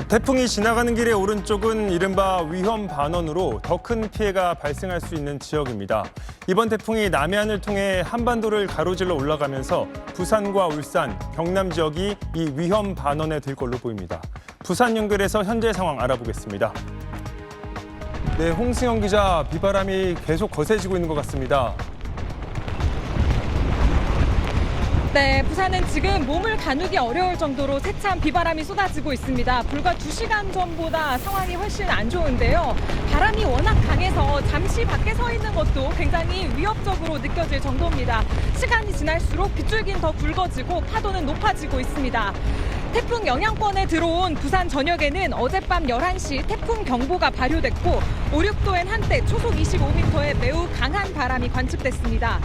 태풍이 지나가는 길의 오른쪽은 이른바 위험 반원으로 더 큰 피해가 발생할 수 있는 지역입니다. 이번 태풍이 남해안을 통해 한반도를 가로질러 올라가면서 부산과 울산, 경남 지역이 이 위험 반원에 들 걸로 보입니다. 부산 연결해서 현재 상황 알아보겠습니다. 네, 홍승영 기자, 비바람이 계속 거세지고 있는 것 같습니다. 네, 부산은 지금 몸을 가누기 어려울 정도로 세찬 비바람이 쏟아지고 있습니다. 불과 2시간 전보다 상황이 훨씬 안 좋은데요. 바람이 워낙 강해서 잠시 밖에 서 있는 것도 굉장히 위협적으로 느껴질 정도입니다. 시간이 지날수록 빗줄기는 더 굵어지고 파도는 높아지고 있습니다. 태풍 영향권에 들어온 부산 전역에는 어젯밤 11시 태풍 경보가 발효됐고 오륙도엔 한때 초속 25m의 매우 강한 바람이 관측됐습니다.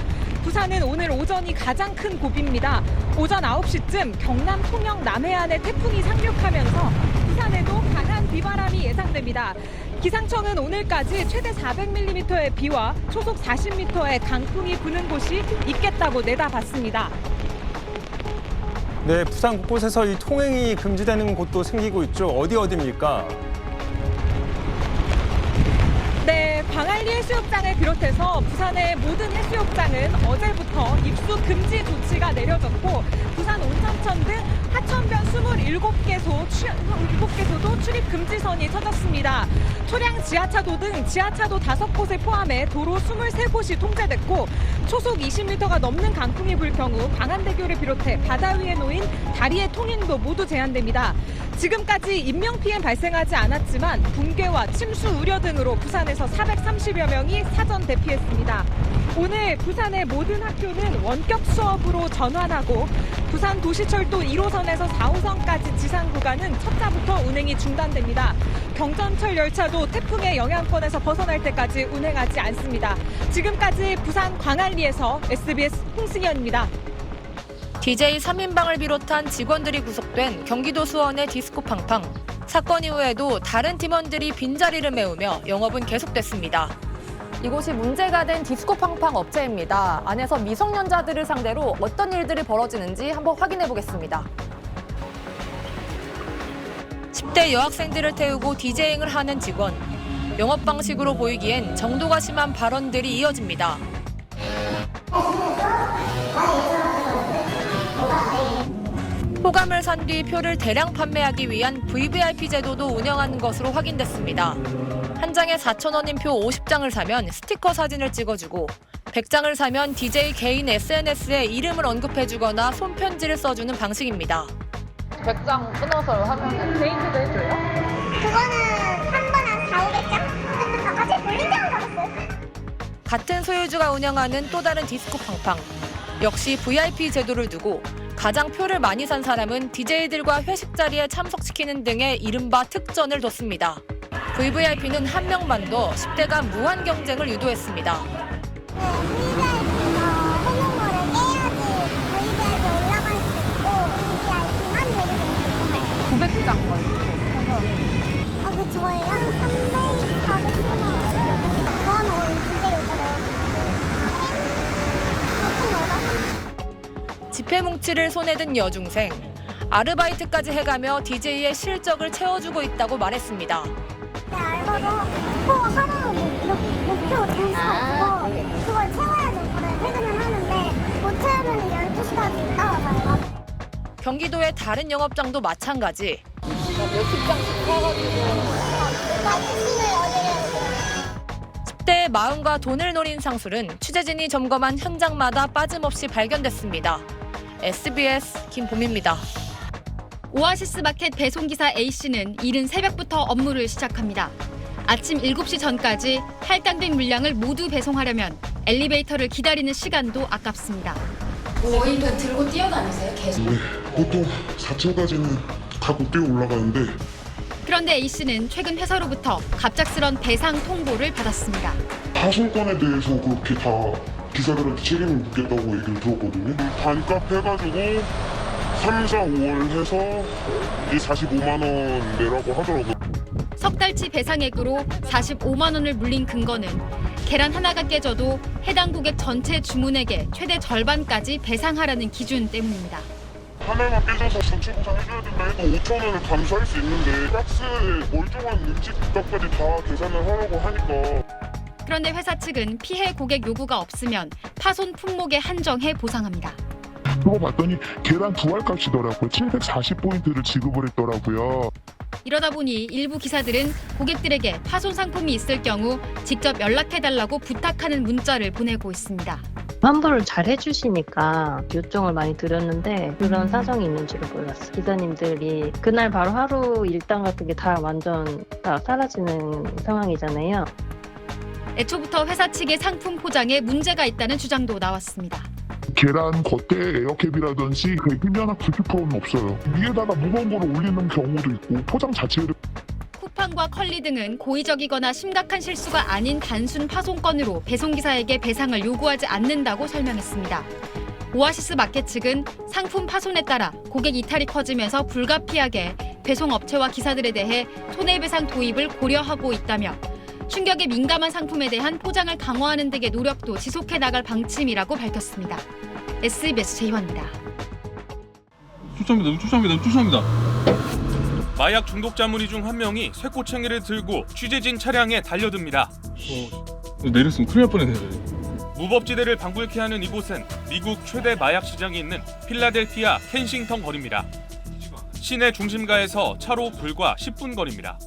부산은 오늘 오전이 가장 큰 고비입니다. 오전 9시쯤 경남 통영 남해안에 태풍이 상륙하면서 부산에도 강한 비바람이 예상됩니다. 기상청은 오늘까지 최대 400mm의 비와 초속 40m의 강풍이 부는 곳이 있겠다고 내다봤습니다. 네, 부산 곳곳에서 이 통행이 금지되는 곳도 생기고 있죠. 어디입니까? 네, 광안리 해수욕장을 비롯해서 부산의 모든 해수욕장은 어제부터 입수 금지 조치가 내려졌고 부산 온천천 등 하천변 27개소도 출입 금지선이 쳐졌습니다. 초량 지하차도 등 지하차도 5곳을 포함해 도로 23곳이 통제됐고 초속 20m가 넘는 강풍이 불 경우 광안대교를 비롯해 바다 위에 놓인 다리의 통행도 모두 제한됩니다. 지금까지 인명피해는 발생하지 않았지만 붕괴와 침수 우려 등으로 부산에서 430여 명이 사전 대피했습니다. 오늘 부산의 모든 학교는 원격 수업으로 전환하고 부산 도시철도 1호선에서 4호선까지 지상 구간은 첫차부터 운행이 중단됩니다. 경전철 열차도 태풍의 영향권에서 벗어날 때까지 운행하지 않습니다. 지금까지 부산 광안리에서 SBS 홍승현입니다. DJ 3인방을 비롯한 직원들이 구속된 경기도 수원의 디스코 팡팡. 사건 이후에도 다른 팀원들이 빈자리를 메우며 영업은 계속됐습니다. 이곳이 문제가 된 디스코 팡팡 업체입니다. 안에서 미성년자들을 상대로 어떤 일들이 벌어지는지 한번 확인해 보겠습니다. 10대 여학생들을 태우고 디제잉을 하는 직원. 영업 방식으로 보이기엔 정도가 심한 발언들이 이어집니다. 호감을 산 뒤 표를 대량 판매하기 위한 VVIP 제도도 운영하는 것으로 확인됐습니다. 한 장에 4,000원인 표 50장을 사면 스티커 사진을 찍어주고 100장을 사면 DJ 개인 SNS에 이름을 언급해주거나 손편지를 써주는 방식입니다. 100장 끊어서 하면 개인표도 해줘요? 그거는 한 번에 한 400~500장? 아직 볼링장을 받았어요. 같은 소유주가 운영하는 또 다른 디스코 팡팡. 역시 VIP 제도를 두고 가장 표를 많이 산 사람은 DJ들과 회식 자리에 참석시키는 등의 이른바 특전을 뒀습니다. VVIP는 한 명만 더 10대가 무한 경쟁을 유도했습니다. 회원번호를 깨야지 VVIP 올라갈 수 있고 VVIP만 내리는 거예요. 900장 거예요. 아, 그 저예요? 300, 400만 원. 저는 진짜 요즘에 지폐 뭉치를 손에 든 여중생. 아르바이트까지 해가며 DJ의 실적을 채워주고 있다고 말했습니다. 네, 알바도 하루 목표 점수가 있고 그걸 채워야 되거든. 퇴근을 하는데 못 채우면 12시까지 있다가 가요. 경기도의 다른 영업장도 마찬가지. 몇십 장씩 사가지고 10대의 마음과 돈을 노린 상술은 취재진이 점검한 현장마다 빠짐없이 발견됐습니다. SBS 김봄입니다. 오아시스 마켓 배송기사 A씨는 이른 새벽부터 업무를 시작합니다. 아침 7시 전까지 할당된 물량을 모두 배송하려면 엘리베이터를 기다리는 시간도 아깝습니다. 거의 다 들고 뛰어다니세요? 계속? 네, 보통 4층까지는 가고 뛰어 올라가는데 그런데 A씨는 최근 회사로부터 갑작스런 배상 통보를 받았습니다. 하순권에 대해서 그렇게 다 기사들한테 책임을 묻겠다고 얘기를 들었거든요. 반값 해가지고 3, 4, 5월 해서 이제 45만 원 내라고 하더라고요. 석 달치 배상액으로 45만 원을 물린 근거는 계란 하나가 깨져도 해당 고객 전체 주문액의 최대 절반까지 배상하라는 기준 때문입니다. 하나만 깨져서 전체 보상 해줘야 된다 해도 5,000원을 감수할 수 있는데 박스에 멀쩡한 음식 값까지 다 계산을 하라고 하니까. 그런데 회사 측은 피해 고객 요구가 없으면 파손 품목에 한정해 보상합니다. 그거 봤더니 계란 2알값이더라고요. 740포인트를 지급을 했더라고요. 이러다 보니 일부 기사들은 고객들에게 파손 상품이 있을 경우 직접 연락해달라고 부탁하는 문자를 보내고 있습니다. 환불을 잘 해주시니까 요청을 많이 드렸는데 그런 사정이 있는 줄은 몰랐어요. 기사님들이 그날 바로 하루 일당 같은 게 다 완전 다 사라지는 상황이잖아요. 애초부터 회사 측의 상품 포장에 문제가 있다는 주장도 나왔습니다. 계란 겉에 에어캡이라든지 그 흡연학 스티커는 없어요. 위에다가 무거운 거를 올리는 경우도 있고 포장 자체를. 쿠팡과 컬리 등은 고의적이거나 심각한 실수가 아닌 단순 파손건으로 배송기사에게 배상을 요구하지 않는다고 설명했습니다. 오아시스 마켓 측은 상품 파손에 따라 고객 이탈이 커지면서 불가피하게 배송업체와 기사들에 대해 손해배상 도입을 고려하고 있다며 충격에 민감한 상품에 대한 포장을 강화하는 등의 노력도 지속해 나갈 방침이라고 밝혔습니다. SBS 제이화입니다. 쫓아옵니다. 마약 중독자 무리 중 한 명이 쇠꼬챙이를 들고 취재진 차량에 달려듭니다. 내렸으면 큰일 날 뻔했네. 무법지대를 방불케 하는 이곳은 미국 최대 마약 시장이 있는 필라델피아 켄싱턴 거리입니다. 시내 중심가에서 차로 불과 10분 거리입니다.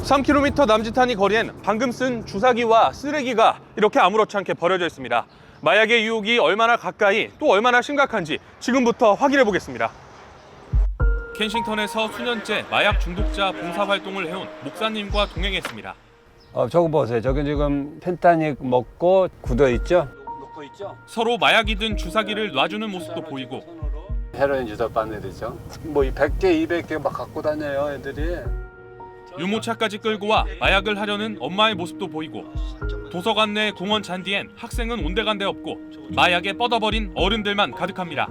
3km 남짓한 이 거리엔 방금 쓴 주사기와 쓰레기가 이렇게 아무렇지 않게 버려져 있습니다. 마약의 유혹이 얼마나 가까이 또 얼마나 심각한지 지금부터 확인해 보겠습니다. 켄싱턴에서 수년째 마약 중독자 봉사활동을 해온 목사님과 동행했습니다. 저거 보세요. 저기 지금 펜타닉 먹고 굳어 있죠? 서로 마약이 든 주사기를 놔주는 모습도 보이고 헤로인 주사반 애들이죠. 뭐 100개, 200개 막 갖고 다녀요, 애들이. 유모차까지 끌고 와 마약을 하려는 엄마의 모습도 보이고 도서관 내 공원 잔디엔 학생은 온데간데 없고 마약에 뻗어버린 어른들만 가득합니다.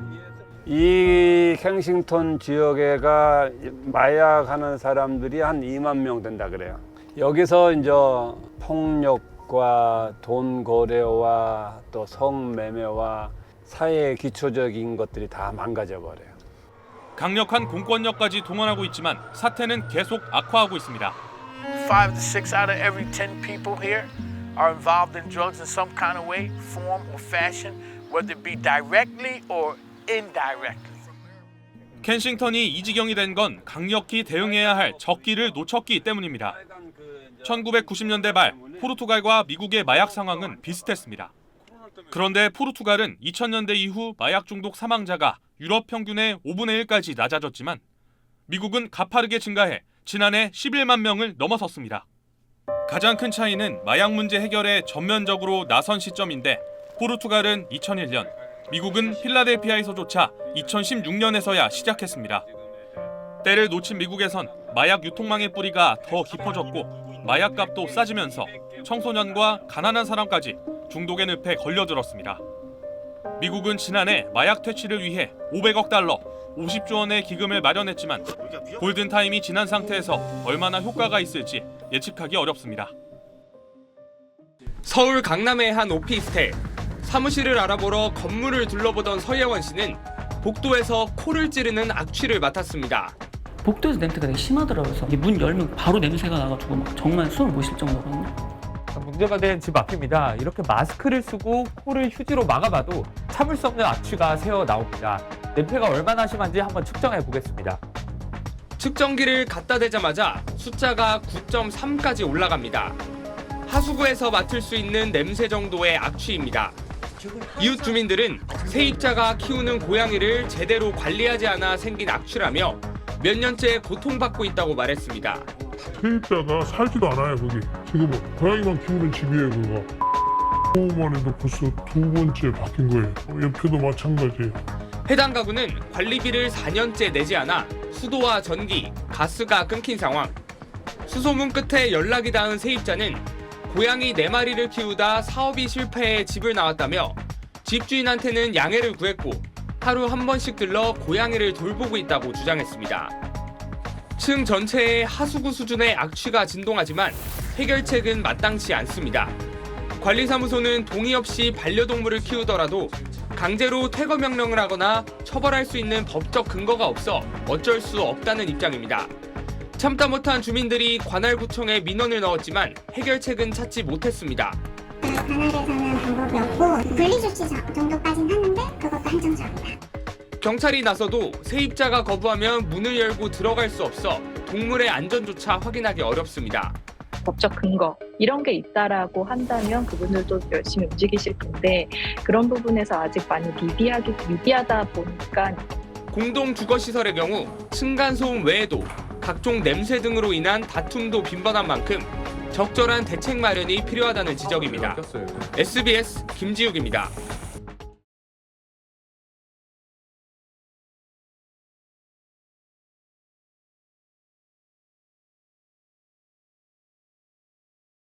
이 켄싱턴 지역에가 마약하는 사람들이 한 2만 명 된다 그래요. 여기서 이제 폭력과 돈 거래와 또 성매매와 사회의 기초적인 것들이 다 망가져 버려요. 강력한 공권력까지 동원하고 있지만 사태는 계속 악화하고 있습니다. 5 to 6 out of every 10 people here are involved in drugs in some kind of way, form or fashion, whether it be directly or indirectly. 켄싱턴이 이 지경이 된 건 강력히 대응해야 할 적기를 놓쳤기 때문입니다. 1990년대 말 포르투갈과 미국의 마약 상황은 비슷했습니다. 그런데 포르투갈은 2000년대 이후 마약 중독 사망자가 유럽 평균의 5분의 1까지 낮아졌지만 미국은 가파르게 증가해 지난해 11만 명을 넘어섰습니다. 가장 큰 차이는 마약 문제 해결에 전면적으로 나선 시점인데 포르투갈은 2001년, 미국은 필라델피아에서조차 2016년에서야 시작했습니다. 때를 놓친 미국에선 마약 유통망의 뿌리가 더 깊어졌고 마약값도 싸지면서 청소년과 가난한 사람까지 중독의 늪에 걸려들었습니다. 미국은 지난해 마약 퇴치를 위해 500억 달러, 50조 원의 기금을 마련했지만 골든타임이 지난 상태에서 얼마나 효과가 있을지 예측하기 어렵습니다. 서울 강남의 한 오피스텔. 사무실을 알아보러 건물을 둘러보던 서예원 씨는 복도에서 코를 찌르는 악취를 맡았습니다. 복도에서 냄새가 되게 심하더라고요. 그래서 문 열면 바로 냄새가 나가지고 막 정말 숨을 못 쉴 정도거든요. 문제가 된 집 앞입니다. 이렇게 마스크를 쓰고 코를 휴지로 막아봐도 참을 수 없는 악취가 새어 나옵니다. 냄새가 얼마나 심한지 한번 측정해 보겠습니다. 측정기를 갖다 대자마자 숫자가 9.3까지 올라갑니다. 하수구에서 맡을 수 있는 냄새 정도의 악취입니다. 이웃 주민들은 세입자가 키우는 고양이를 제대로 관리하지 않아 생긴 악취라며 몇 년째 고통받고 있다고 말했습니다. 세입자가 살지도 않아요, 거기. 지금 고양이만 키우는 집이에요, 그거. 만 해도 벌써 2번째 바뀐 거예요. 옆에도 마찬가지예요. 해당 가구는 관리비를 4년째 내지 않아 수도와 전기, 가스가 끊긴 상황. 수소문 끝에 연락이 닿은 세입자는 고양이 4마리를 키우다 사업이 실패해 집을 나왔다며 집주인한테는 양해를 구했고 하루 한 번씩 들러 고양이를 돌보고 있다고 주장했습니다. 층 전체에 하수구 수준의 악취가 진동하지만 해결책은 마땅치 않습니다. 관리사무소는 동의 없이 반려동물을 키우더라도 강제로 퇴거 명령을 하거나 처벌할 수 있는 법적 근거가 없어 어쩔 수 없다는 입장입니다. 참다 못한 주민들이 관할구청에 민원을 넣었지만 해결책은 찾지 못했습니다. 관할에서는 방법이 없고 분리조치 정도까지는 하는데 그것도 한정적이다. 경찰이 나서도 세입자가 거부하면 문을 열고 들어갈 수 없어 동물의 안전조차 확인하기 어렵습니다. 법적 근거 이런 게 있다라고 한다면 그분들도 열심히 움직이실 텐데 그런 부분에서 아직 많이 미비하다 보니까 공동 주거시설의 경우 층간소음 외에도 각종 냄새 등으로 인한 다툼도 빈번한 만큼 적절한 대책 마련이 필요하다는 지적입니다. SBS 김지욱입니다.